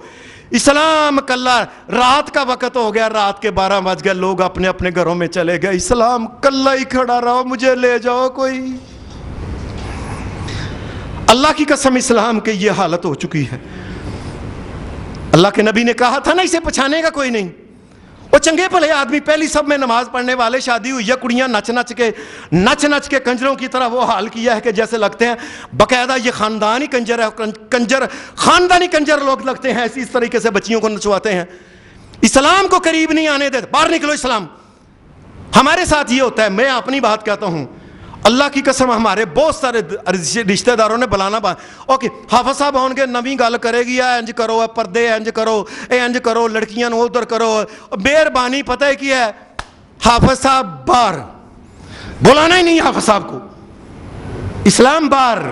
اسلام کلّا، رات کا وقت ہو گیا، رات کے 12 بج گئے، لوگ اپنے اپنے گھروں میں چلے گئے، اسلام کلّا ہی کھڑا رہا، مجھے لے جاؤ کوئی۔ اللہ کی قسم اسلام کی یہ حالت ہو چکی ہے۔ اللہ کے نبی نے کہا تھا نا، اسے پچھانے کا کوئی نہیں۔ وہ چنگے بھلے آدمی، پہلی سب میں نماز پڑھنے والے، شادی ہوئی ہے، کڑیاں نچ نچ کے کنجروں کی طرح وہ حال کیا ہے کہ جیسے لگتے ہیں باقاعدہ یہ خاندانی کنجر ہے، خاندانی کنجر لوگ لگتے ہیں، اس طریقے سے بچیوں کو نچواتے ہیں۔ اسلام کو قریب نہیں آنے دیتے، باہر نکلو اسلام۔ ہمارے ساتھ یہ ہوتا ہے، میں اپنی بات کہتا ہوں، اللہ کی قسم ہمارے بہت سارے رشتہ داروں نے بلانا اوکے حافظ صاحب ہوں گے، نویں گل کرے گی، انج کرو، پردے انج کرو، انج کرو، لڑکیاں نو ادھر کرو، مہربانی پتہ ہے کی ہے، حافظ صاحب باہر، بلانا ہی نہیں حافظ صاحب کو، اسلام باہر۔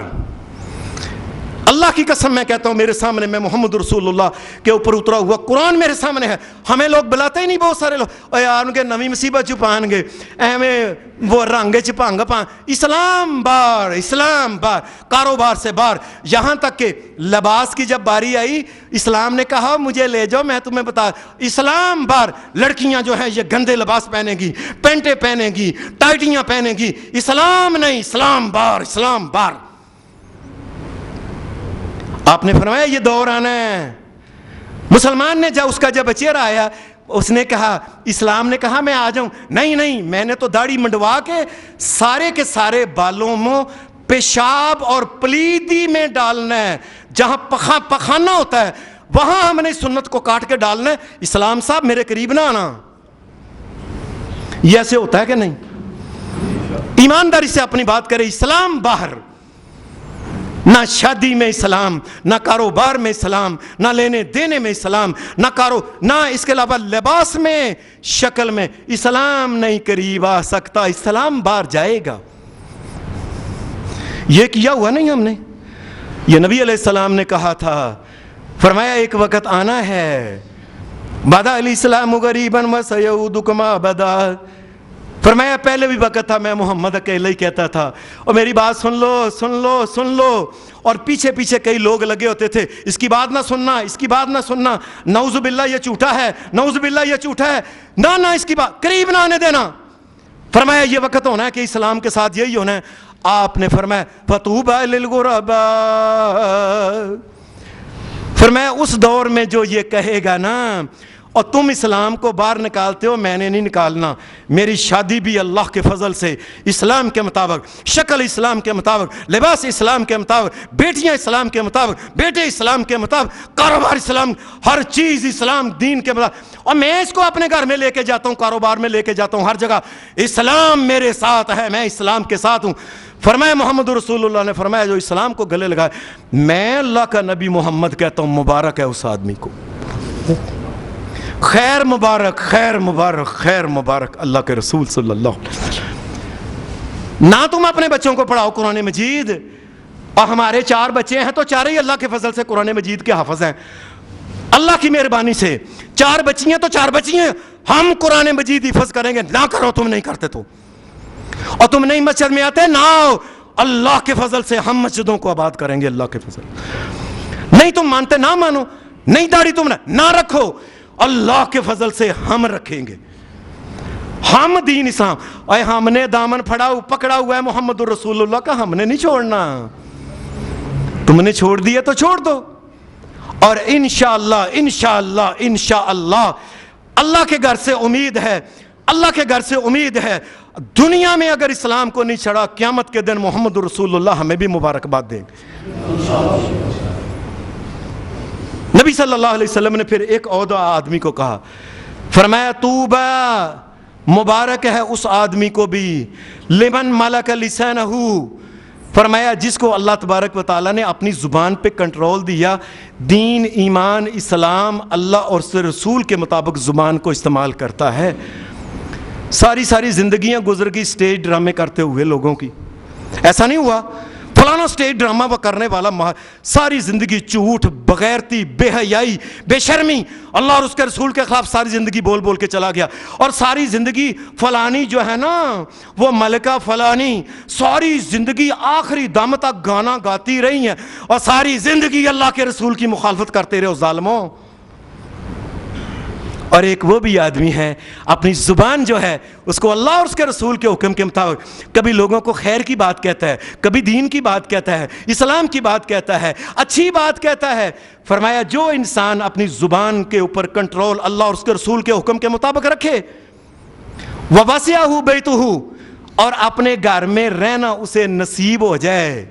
اللہ کی قسم میں کہتا ہوں، میرے سامنے میں محمد رسول اللہ کے اوپر اترا ہوا قرآن میرے سامنے ہے، ہمیں لوگ بلاتے ہی نہیں، بہت سارے لوگ یار ان کے نویں مصیبت چھپان گے، ایویں وہ رنگ چھپانگ پان، اسلام باہر، اسلام باہر، کاروبار سے باہر۔ یہاں تک کہ لباس کی جب باری آئی، اسلام نے کہا مجھے لے جاؤ، میں تمہیں بتا، اسلام باہر۔ لڑکیاں جو ہیں یہ گندے لباس پہنے گی، پینٹیں پہنے گی، ٹائٹیاں پہنے گی، اسلام نہیں، اسلام باہر، اسلام باہر۔ آپ نے فرمایا یہ دور آنا ہے۔ مسلمان نے جب اس کا جب چہرہ آیا، اس نے کہا، اسلام نے کہا میں آ جاؤں، نہیں، میں نے تو داڑھی منڈوا کے سارے کے سارے بالوں میں پیشاب اور پلیدی میں ڈالنا ہے، جہاں پخانہ ہوتا ہے وہاں ہم نے سنت کو کاٹ کے ڈالنا ہے، اسلام صاحب میرے قریب نہ آنا۔ یہ ایسے ہوتا ہے کہ نہیں؟ ایمانداری سے اپنی بات کرے، اسلام باہر، نہ شادی میں اسلام، نہ کاروبار میں اسلام، نہ لینے دینے میں اسلام، نہ اس کے علاوہ لباس میں، شکل میں، اسلام نہیں قریب آ سکتا، اسلام باہر جائے گا۔ یہ کیا ہوا نہیں ہم نے، یہ نبی علیہ السلام نے کہا تھا، فرمایا ایک وقت آنا ہے، بدا علیہ السلام غریباً وسیعود کما بدا، فرمایا پہلے بھی وقت تھا میں محمد اکیلے ہی کہتا تھا، اور میری بات سن لو، اور پیچھے کئی لوگ لگے ہوتے تھے، اس کی بات نہ سننا، اس کی بات نہ سننا، نعوذ باللہ یہ جھوٹا ہے، نعوذ باللہ یہ جھوٹا ہے، نہ اس کی بات قریب نہ آنے دینا۔ فرمایا یہ وقت ہونا ہے کہ اسلام کے ساتھ یہی ہونا ہے۔ آپ نے فرمایا فطوبی للغرباء، فرمایا اس دور میں جو یہ کہے گا نا، اور تم اسلام کو باہر نکالتے ہو، میں نے نہیں نکالنا، میری شادی بھی اللہ کے فضل سے اسلام کے مطابق، شکل اسلام کے مطابق، لباس اسلام کے مطابق، بیٹیاں اسلام کے مطابق، بیٹے اسلام کے مطابق، کاروبار اسلام، ہر چیز اسلام دین کے مطابق، اور میں اس کو اپنے گھر میں لے کے جاتا ہوں، کاروبار میں لے کے جاتا ہوں، ہر جگہ اسلام میرے ساتھ ہے، میں اسلام کے ساتھ ہوں۔ فرمایا محمد رسول اللہ نے فرمایا جو اسلام کو گلے لگائے، میں اللہ کا نبی محمد کہتا ہوں مبارک ہے اس آدمی کو، خیر مبارک، خیر مبارک، خیر مبارک اللہ کے رسول صلی اللہ علیہ وسلم۔ نہ تم اپنے بچوں کو پڑھاؤ قرآن مجید، اور ہمارے 4 بچے ہیں تو 4 ہی اللہ کے فضل سے قرآن مجید کے حافظ ہیں، اللہ کی مہربانی سے 4 بچیاں تو 4 بچیاں، ہم قرآن مجید حفظ کریں گے، نہ کرو تم نہیں کرتے تو، اور تم نہیں مسجد میں آتے نہ آؤ، اللہ کے فضل سے ہم مسجدوں کو آباد کریں گے، اللہ کے فضل۔ نہیں تم مانتے نہ مانو، نہیں داڑھی تم نہ رکھو، اللہ کے فضل سے ہم رکھیں گے، ہم دین اسلام۔ اے ہم نے دامن پکڑا ہوا ہے محمد الرسول اللہ کا، ہم نے نہیں چھوڑنا، تم نے چھوڑ دیا تو چھوڑ دو۔ اور انشاءاللہ انشاءاللہ انشاءاللہ اللہ کے گھر سے امید ہے، اللہ کے گھر سے امید ہے، دنیا میں اگر اسلام کو نہیں چھڑا، قیامت کے دن محمد الرسول اللہ ہمیں بھی مبارکباد دیں گے۔ نبی صلی اللہ علیہ وسلم نے پھر ایک اور آدمی کو کہا، فرمایا طوبی، مبارک ہے اس آدمی کو بھی، لمن ملک لسانہ، فرمایا جس کو اللہ تبارک و تعالیٰ نے اپنی زبان پہ کنٹرول دیا، دین ایمان اسلام اللہ اور اس رسول کے مطابق زبان کو استعمال کرتا ہے۔ ساری زندگیاں گزر گئی سٹیج ڈرامے کرتے ہوئے لوگوں کی، ایسا نہیں ہوا فلانا سٹیج ڈرامہ وہ کرنے والا ساری زندگی جھوٹ، بغیرتی، بے حیائی، بے شرمی، اللہ اور اس کے رسول کے خلاف ساری زندگی بول بول کے چلا گیا، اور ساری زندگی فلانی جو ہے نا وہ ملکہ فلانی ساری زندگی آخری دم تک گانا گاتی رہی ہیں، اور ساری زندگی اللہ کے رسول کی مخالفت کرتے رہے ظالموں۔ اور ایک وہ بھی آدمی ہے اپنی زبان جو ہے اس کو اللہ اور اس کے رسول کے حکم کے مطابق کبھی لوگوں کو خیر کی بات کہتا ہے، کبھی دین کی بات کہتا ہے، اسلام کی بات کہتا ہے، اچھی بات کہتا ہے۔ فرمایا جو انسان اپنی زبان کے اوپر کنٹرول اللہ اور اس کے رسول کے حکم کے مطابق رکھے، وَوَسِعَهُ بَيْتُهُ، اور اپنے گھر میں رہنا اسے نصیب ہو جائے۔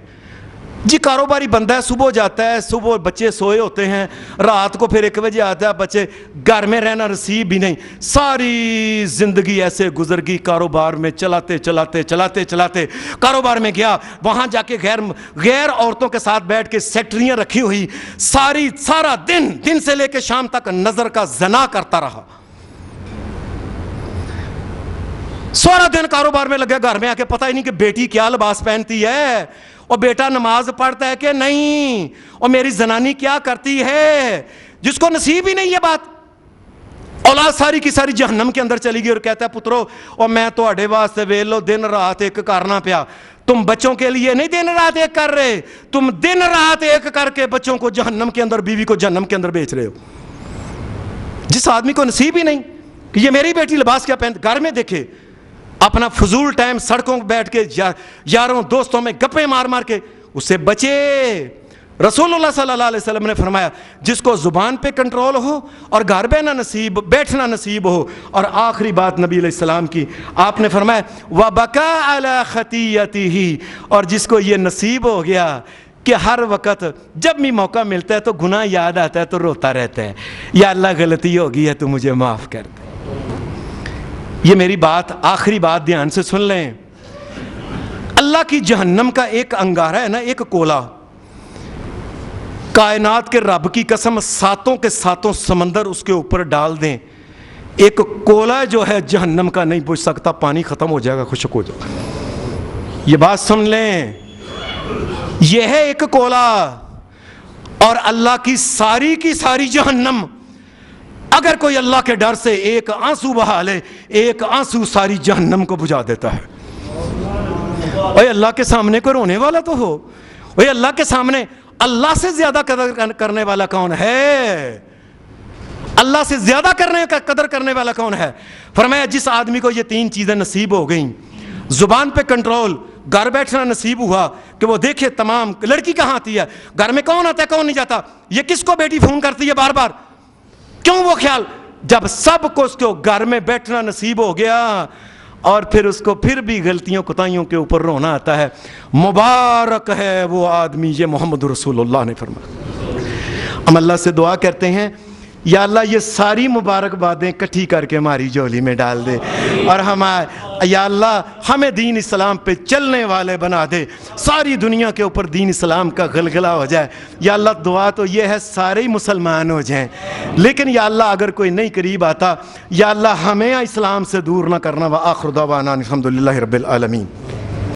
جی کاروباری بندہ ہے، صبح جاتا ہے، صبح بچے سوئے ہوتے ہیں، رات کو پھر 1 بجے آتا ہے، بچے گھر میں رہنا نصیب بھی نہیں، ساری زندگی ایسے گزر گئی کاروبار میں چلاتے چلاتے کاروبار میں گیا، وہاں جا کے غیر عورتوں کے ساتھ بیٹھ کے سیکٹریاں رکھی ہوئی، سارا دن سے لے کے شام تک نظر کا زنا کرتا رہا، سارا دن کاروبار میں لگا، گھر میں آ کے پتہ ہی نہیں کہ بیٹی کیا لباس پہنتی ہے، اور بیٹا نماز پڑھتا ہے کہ نہیں، اور میری زنانی کیا کرتی ہے، جس کو نصیب ہی نہیں یہ بات۔ اولاد ساری کی ساری جہنم کے اندر چلی گئی، اور کہتا ہے پترو اور میں تواڈے واسطے ویلو دن رات ایک کرنا پیا، تم بچوں کے لیے نہیں دن رات ایک کر رہے، تم دن رات ایک کر کے بچوں کو جہنم کے اندر، بیوی کو جہنم کے اندر بیچ رہے ہو۔ جس آدمی کو نصیب ہی نہیں کہ یہ میری بیٹی لباس کیا پہنتی، گھر میں دیکھے اپنا فضول ٹائم سڑکوں پہ بیٹھ کے یاروں دوستوں میں گپیں مار کے، اس سے بچے۔ رسول اللہ صلی اللہ علیہ وسلم نے فرمایا جس کو زبان پہ کنٹرول ہو اور گھر بیٹھنا نصیب ہو، اور آخری بات نبی علیہ السلام کی، آپ نے فرمایا وَبَكَى عَلَى خَطِيَّتِهِ، اور جس کو یہ نصیب ہو گیا کہ ہر وقت جب بھی موقع ملتا ہے تو گناہ یاد آتا ہے تو روتا رہتا ہے، یا اللہ غلطی ہو گئی ہے تو مجھے معاف کر دے۔ یہ میری بات آخری بات دھیان سے سن لیں، اللہ کی جہنم کا ایک انگارہ ہے نا، ایک کولا، کائنات کے رب کی قسم ساتوں کے ساتوں سمندر اس کے اوپر ڈال دیں، ایک کولا جو ہے جہنم کا نہیں بجھ سکتا، پانی ختم ہو جائے گا، خشک ہو جائے گا۔ یہ بات سن لیں، یہ ہے ایک کولا، اور اللہ کی ساری جہنم، اگر کوئی اللہ کے ڈر سے ایک آنسو بہا لے، ایک آنسو ساری جہنم کو بجھا دیتا ہے۔ اوے اللہ کے سامنے کوئی رونے والا تو ہو، اوے اللہ کے سامنے اللہ سے زیادہ قدر کرنے والا کون ہے؟ اللہ سے زیادہ قدر کرنے والا کون ہے؟ فرمایا جس آدمی کو یہ 3 چیزیں نصیب ہو گئیں، زبان پہ کنٹرول، گھر بیٹھنا نصیب ہوا کہ وہ دیکھے تمام لڑکی کہاں آتی ہے، گھر میں کون آتا ہے کون نہیں جاتا، یہ کس کو بیٹی فون کرتی ہے بار بار، کیوں وہ خیال، جب سب کو اس کو گھر میں بیٹھنا نصیب ہو گیا، اور پھر اس کو پھر بھی غلطیوں کوتاہیوں کے اوپر رونا آتا ہے، مبارک ہے وہ آدمی، یہ محمد رسول اللہ نے فرمایا۔ ہم اللہ سے دعا کرتے ہیں یا اللہ یہ ساری مبارک باتیں کٹھی کر کے ہماری جھولی میں ڈال دے، اور یا اللہ ہمیں دین اسلام پہ چلنے والے بنا دے، ساری دنیا کے اوپر دین اسلام کا غلغلہ ہو جائے۔ یا اللہ دعا تو یہ ہے سارے ہی مسلمان ہو جائیں، لیکن یا اللہ اگر کوئی نہیں قریب آتا، یا اللہ ہمیں اسلام سے دور نہ کرنا۔ وآخر دعوانا الحمدللہ رب العالمین۔